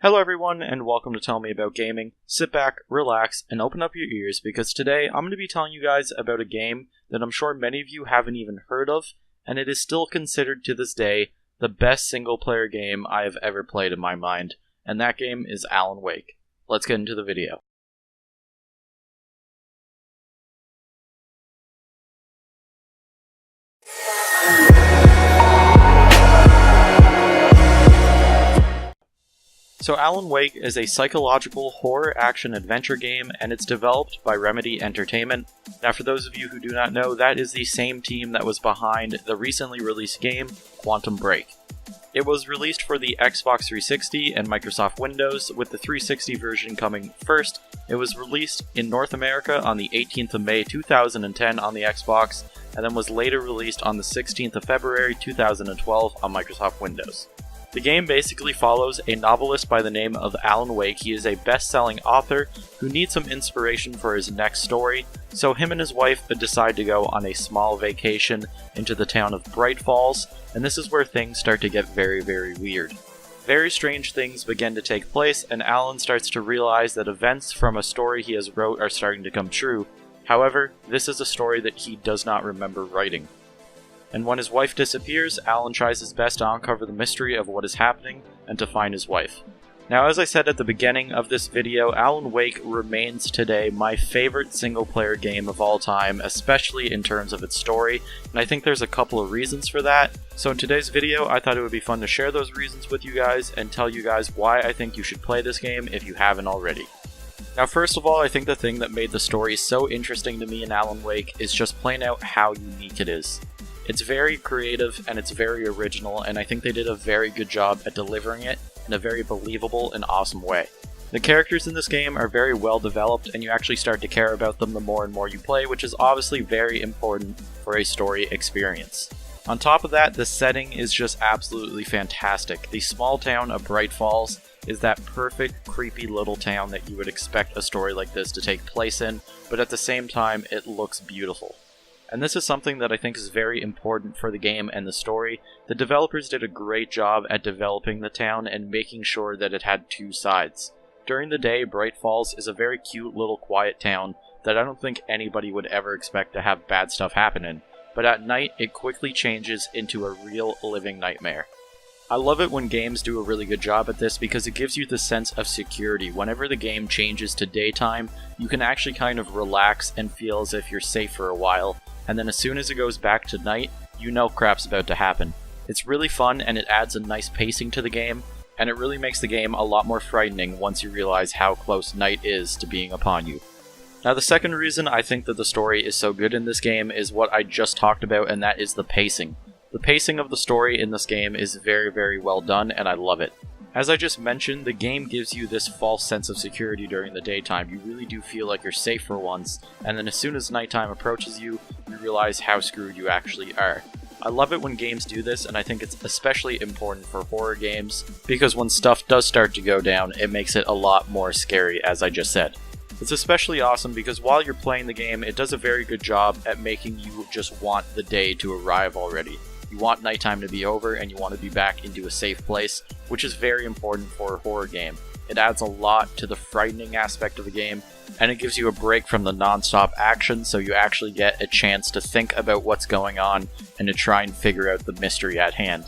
Hello everyone, and welcome to Tell Me About Gaming. Sit back, relax, and open up your ears because today I'm going to be telling you guys about a game that I'm sure many of you haven't even heard of, and it is still considered to this day the best single-player game I have ever played in my mind, and that game is Alan Wake. Let's get into the video. So Alan Wake is a psychological horror action adventure game, and it's developed by Remedy Entertainment. Now for those of you who do not know, that is the same team that was behind the recently released game, Quantum Break. It was released for the Xbox 360 and Microsoft Windows, with the 360 version coming first. It was released in North America on the 18th of May 2010 on the Xbox, and then was later released on the 16th of February 2012 on Microsoft Windows. The game basically follows a novelist by the name of Alan Wake. He is a best-selling author who needs some inspiration for his next story, so him and his wife decide to go on a small vacation into the town of Bright Falls, and this is where things start to get very, very weird. Very strange things begin to take place, and Alan starts to realize that events from a story he has wrote are starting to come true. However, this is a story that he does not remember writing. And when his wife disappears, Alan tries his best to uncover the mystery of what is happening and to find his wife. Now, as I said at the beginning of this video, Alan Wake remains today my favorite single-player game of all time, especially in terms of its story, and I think there's a couple of reasons for that. So in today's video, I thought it would be fun to share those reasons with you guys and tell you guys why I think you should play this game if you haven't already. Now, first of all, I think the thing that made the story so interesting to me in Alan Wake is just plain out how unique it is. It's very creative and it's very original, and I think they did a very good job at delivering it in a very believable and awesome way. The characters in this game are very well developed, and you actually start to care about them the more and more you play, which is obviously very important for a story experience. On top of that, the setting is just absolutely fantastic. The small town of Bright Falls is that perfect, creepy little town that you would expect a story like this to take place in, but at the same time, it looks beautiful. And this is something that I think is very important for the game and the story. The developers did a great job at developing the town and making sure that it had two sides. During the day, Bright Falls is a very cute little quiet town that I don't think anybody would ever expect to have bad stuff happen in, but at night it quickly changes into a real living nightmare. I love it when games do a really good job at this because it gives you the sense of security. Whenever the game changes to daytime, you can actually kind of relax and feel as if you're safe for a while, and then as soon as it goes back to night, you know crap's about to happen. It's really fun, and it adds a nice pacing to the game, and it really makes the game a lot more frightening once you realize how close night is to being upon you. Now, the second reason I think that the story is so good in this game is what I just talked about, and that is the pacing. The pacing of the story in this game is very, very well done, and I love it. As I just mentioned, the game gives you this false sense of security during the daytime. You really do feel like you're safe for once, and then as soon as nighttime approaches you, you realize how screwed you actually are. I love it when games do this, and I think it's especially important for horror games, because when stuff does start to go down, it makes it a lot more scary, as I just said. It's especially awesome because while you're playing the game, it does a very good job at making you just want the day to arrive already. You want nighttime to be over and you want to be back into a safe place, which is very important for a horror game. It adds a lot to the frightening aspect of the game, and it gives you a break from the non-stop action, so you actually get a chance to think about what's going on and to try and figure out the mystery at hand.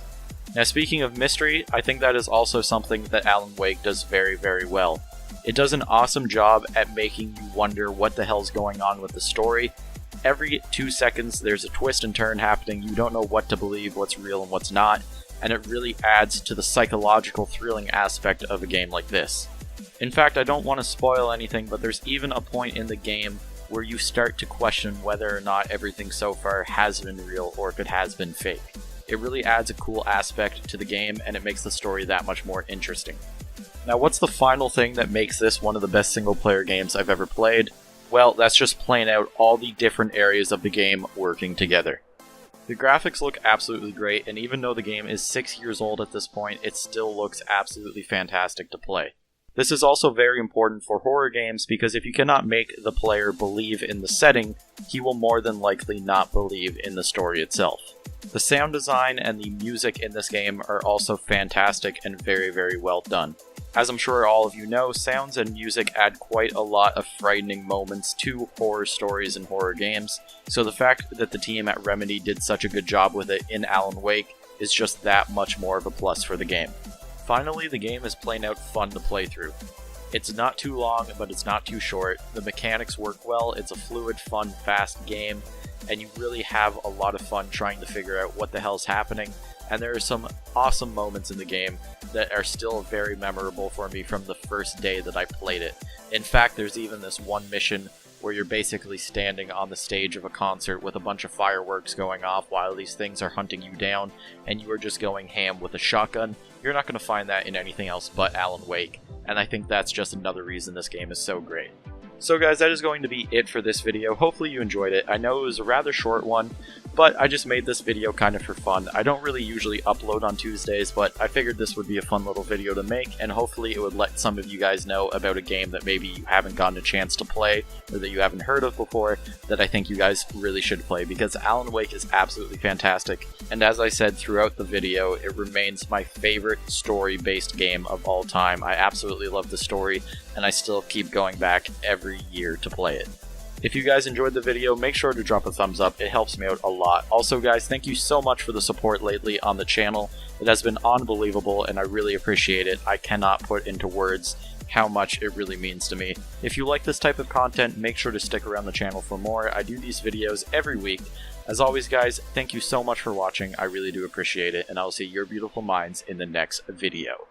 Now, speaking of mystery, I think that is also something that Alan Wake does very, very well. It does an awesome job at making you wonder what the hell's going on with the story. Every 2 seconds there's a twist and turn happening, you don't know what to believe, what's real and what's not, and it really adds to the psychological thrilling aspect of a game like this. In fact, I don't want to spoil anything, but there's even a point in the game where you start to question whether or not everything so far has been real or if it has been fake. It really adds a cool aspect to the game, and it makes the story that much more interesting. Now, what's the final thing that makes this one of the best single-player games I've ever played? Well, that's just playing out all the different areas of the game working together. The graphics look absolutely great, and even though the game is 6 years old at this point, it still looks absolutely fantastic to play. This is also very important for horror games because if you cannot make the player believe in the setting, he will more than likely not believe in the story itself. The sound design and the music in this game are also fantastic and very, very well done. As I'm sure all of you know, sounds and music add quite a lot of frightening moments to horror stories and horror games, so the fact that the team at Remedy did such a good job with it in Alan Wake is just that much more of a plus for the game. Finally, the game is plain out fun to play through. It's not too long, but it's not too short. The mechanics work well, it's a fluid, fun, fast game, and you really have a lot of fun trying to figure out what the hell's happening, and there are some awesome moments in the game that are still very memorable for me from the first day that I played it. In fact, there's even this one mission where you're basically standing on the stage of a concert with a bunch of fireworks going off while these things are hunting you down, and you are just going ham with a shotgun. You're not going to find that in anything else but Alan Wake, and I think that's just another reason this game is so great. So guys, that is going to be it for this video. Hopefully you enjoyed it. I know it was a rather short one, but I just made this video kind of for fun. I don't really usually upload on Tuesdays, but I figured this would be a fun little video to make, and hopefully it would let some of you guys know about a game that maybe you haven't gotten a chance to play, or that you haven't heard of before, that I think you guys really should play, because Alan Wake is absolutely fantastic, and as I said throughout the video, it remains my favorite story-based game of all time. I absolutely love the story, and I still keep going back every year to play it. If you guys enjoyed the video, make sure to drop a thumbs up, it helps me out a lot. Also guys, thank you so much for the support lately on the channel. It has been unbelievable and I really appreciate it. I cannot put into words how much it really means to me. If you like this type of content, make sure to stick around the channel for more. I do these videos every week. As always guys, thank you so much for watching, I really do appreciate it, and I'll see your beautiful minds in the next video.